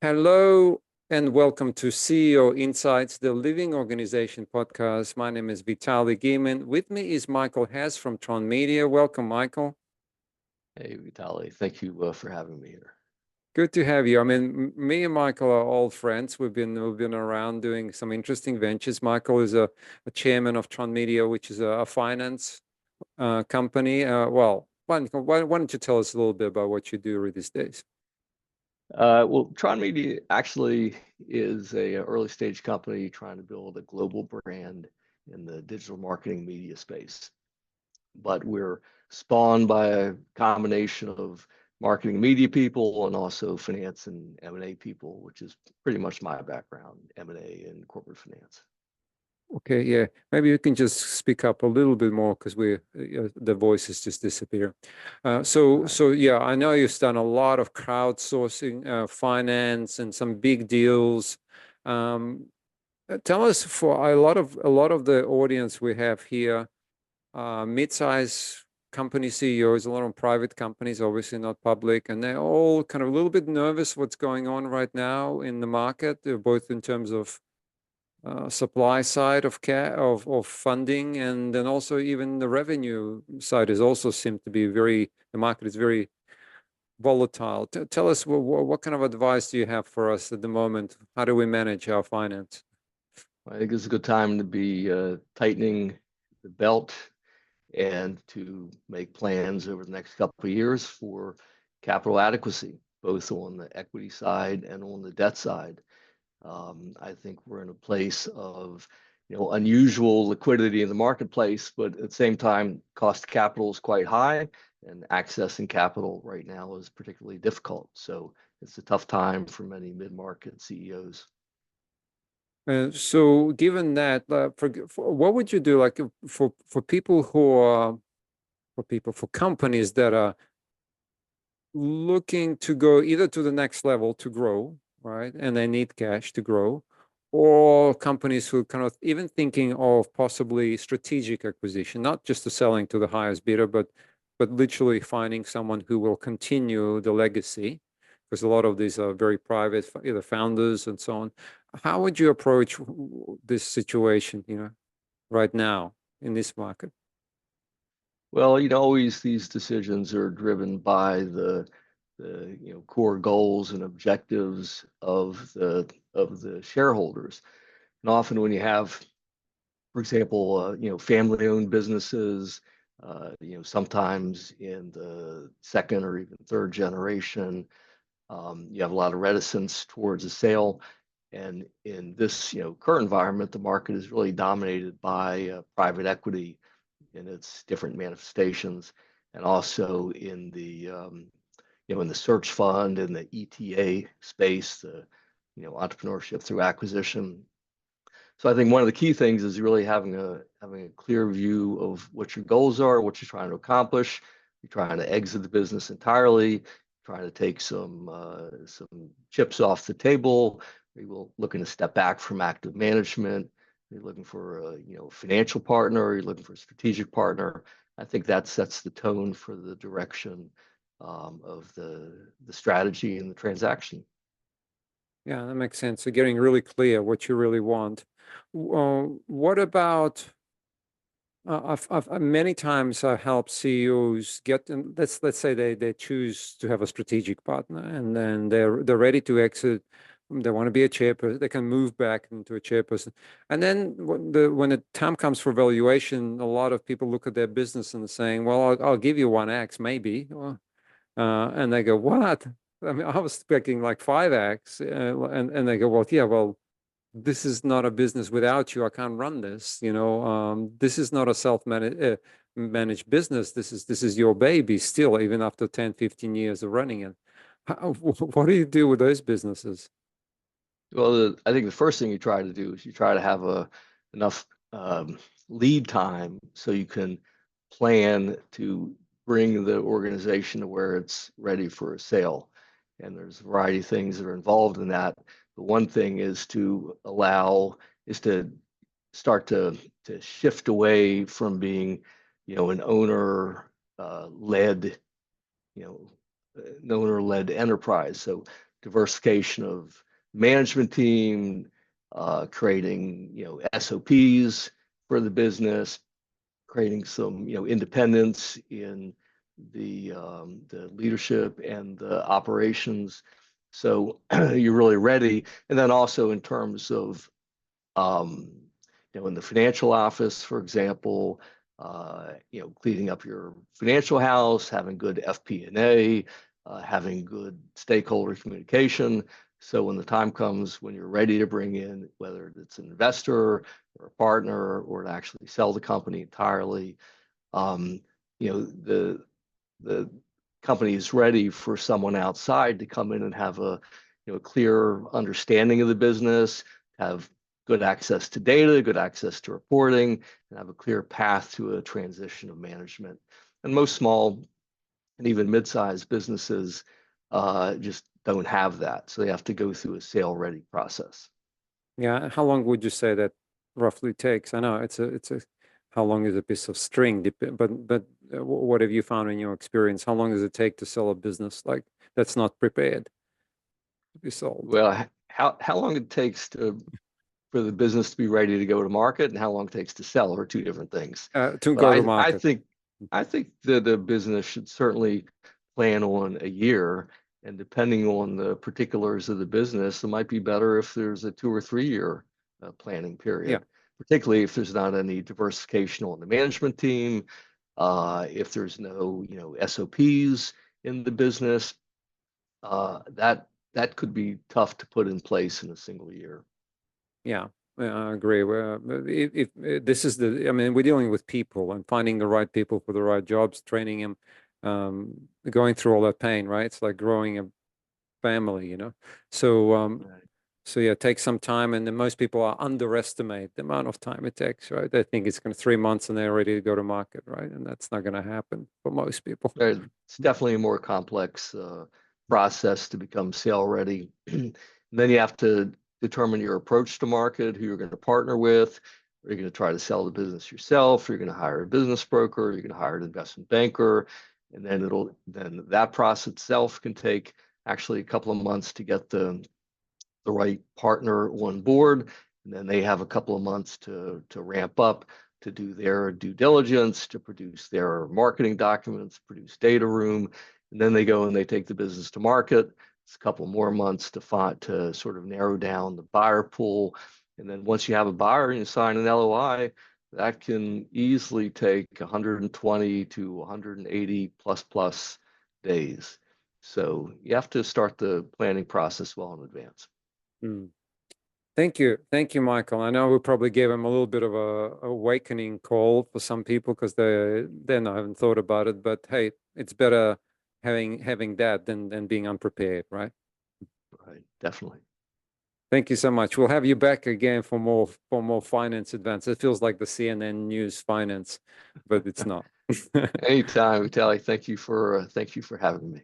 Hello and welcome to CEO Insights, the Living Organization podcast. My name is Vitaly Gieman. With me is Michael Hess from TronMedia. Welcome, Michael. Hey, Vitaly, thank you for having me here. Good to have you. I mean, me and Michael are old friends. We've been around doing some interesting ventures. Michael is a chairman of TronMedia, which is a finance company. Why don't you tell us a little bit about what you do these days? Well, TronMedia actually is a early stage company trying to build a global brand in the digital marketing media space. But we're spawned by a combination of marketing media people and also finance and M&A people, which is pretty much my background, M&A and corporate finance. Okay, yeah. Maybe you can just speak up a little bit more because the voices just disappear. All right. So yeah, I know you've done a lot of crowdsourcing, finance, and some big deals. Um, Tell us, for a lot of the audience we have here, mid-size company CEOs, a lot of private companies, obviously not public, and they're all kind of a little bit nervous what's going on right now in the market, both in terms of supply side of funding, and then also even the revenue side is also seemed to be the market is very volatile. Tell us what kind of advice do you have for us at the moment? How do we manage our finance? I think it's a good time to be tightening the belt and to make plans over the next couple of years for capital adequacy, both on the equity side and on the debt side. I think we're in a place of unusual liquidity in the marketplace, but at the same time, cost of capital is quite high, and accessing capital right now is particularly difficult. So it's a tough time for many mid-market CEOs. So given that, for what would you do, like, for people who are for companies that are looking to go either to the next level to grow, right? And they need cash to grow, or companies who kind of even thinking of possibly strategic acquisition, not just the selling to the highest bidder, but literally finding someone who will continue the legacy, because a lot of these are very private, either founders and so on. How would you approach this situation, right now in this market? Well, always these decisions are driven by the core goals and objectives of the shareholders. And often when you have, for example, family-owned businesses, sometimes in the second or even third generation, you have a lot of reticence towards a sale. And in this, current environment, the market is really dominated by private equity in its different manifestations, and also in in the search fund and the ETA space, the entrepreneurship through acquisition. So I think one of the key things is really having a clear view of what your goals are, what you're trying to accomplish. You're trying to exit the business entirely, trying to take some chips off the table. You're looking to step back from active management. You're looking for a financial partner. You're looking for a strategic partner. I think that sets the tone for the direction of the strategy and the transaction. Yeah, that makes sense. So getting really clear what you really want. What about many times I help CEOs get them. Let's say they choose to have a strategic partner, and then they're ready to exit. They want to be a chairperson. They can move back into a chairperson, and then when the time comes for valuation, a lot of people look at their business and saying, "Well, I'll give you 1x maybe," and they go, "What?" I mean, I was expecting like 5x, and they go, "Well, yeah, well, this is not a business without you. I can't run this. This is not a managed business. This is your baby still, even after 10, 15 years of running it." What do you do with those businesses? Well, I think the first thing you try to do is you try to have enough lead time so you can plan to bring the organization to where it's ready for a sale. And there's a variety of things that are involved in that. The one thing is to start to shift away from being, an owner led, an owner-led enterprise. So diversification of management team, creating, SOPs for the business, creating some, independence in the leadership and the operations. So you're really ready. And then also in terms of, um, in the financial office, for example, cleaning up your financial house, having good FP&A, having good stakeholder communication. So when the time comes when you're ready to bring in, whether it's an investor or a partner or to actually sell the company entirely, um, the company is ready for someone outside to come in and have a clear understanding of the business, have good access to data, good access to reporting, and have a clear path to a transition of management. And most small and even mid-sized businesses just don't have that. So they have to go through a sale-ready process. Yeah. How long would you say that roughly takes? I know it's a how long is a piece of string? But what have you found in your experience? How long does it take to sell a business like that's not prepared to be sold? Well, how long it takes for the business to be ready to go to market and how long it takes to sell are two different things. To But go to I market. think that the business should certainly plan on a year, and depending on the particulars of the business, it might be better if there's a 2 or 3 year planning Yeah. period, particularly if there's not any diversification on the management team, if there's no SOPs in the business, that could be tough to put in place in a single year. Yeah, I agree. Well, if this is I mean, we're dealing with people and finding the right people for the right jobs, training them, going through all that pain, right? It's like growing a family, you know? So, Right. so yeah, it takes some time, and then most people underestimate the amount of time it takes, right? They think it's going to 3 months and they're ready to go to market, right? And that's not going to happen for most people. Right. It's definitely a more complex process to become sale ready. Then you have to determine your approach to market, who you're going to partner with. Are you going to try to sell the business yourself? Are you going to hire a business broker? Are you going to hire an investment banker? And then that process itself can take actually a couple of months to get the right partner on board. And then they have a couple of months to ramp up, to do their due diligence, to produce their marketing documents, produce data room. And then they go and they take the business to market. It's a couple more months to sort of narrow down the buyer pool. And then once you have a buyer and you sign an LOI, that can easily take 120 to 180 plus days. So you have to start the planning process well in advance. Mm. Thank you, Michael. I know we probably gave him a little bit of a awakening call for some people because they not haven't thought about it. But hey, it's better having that than being unprepared, right? Right, definitely. Thank you so much. We'll have you back again for more finance advance. It feels like the CNN News finance, but it's not. Anytime, Vitaly. Thank you for having me.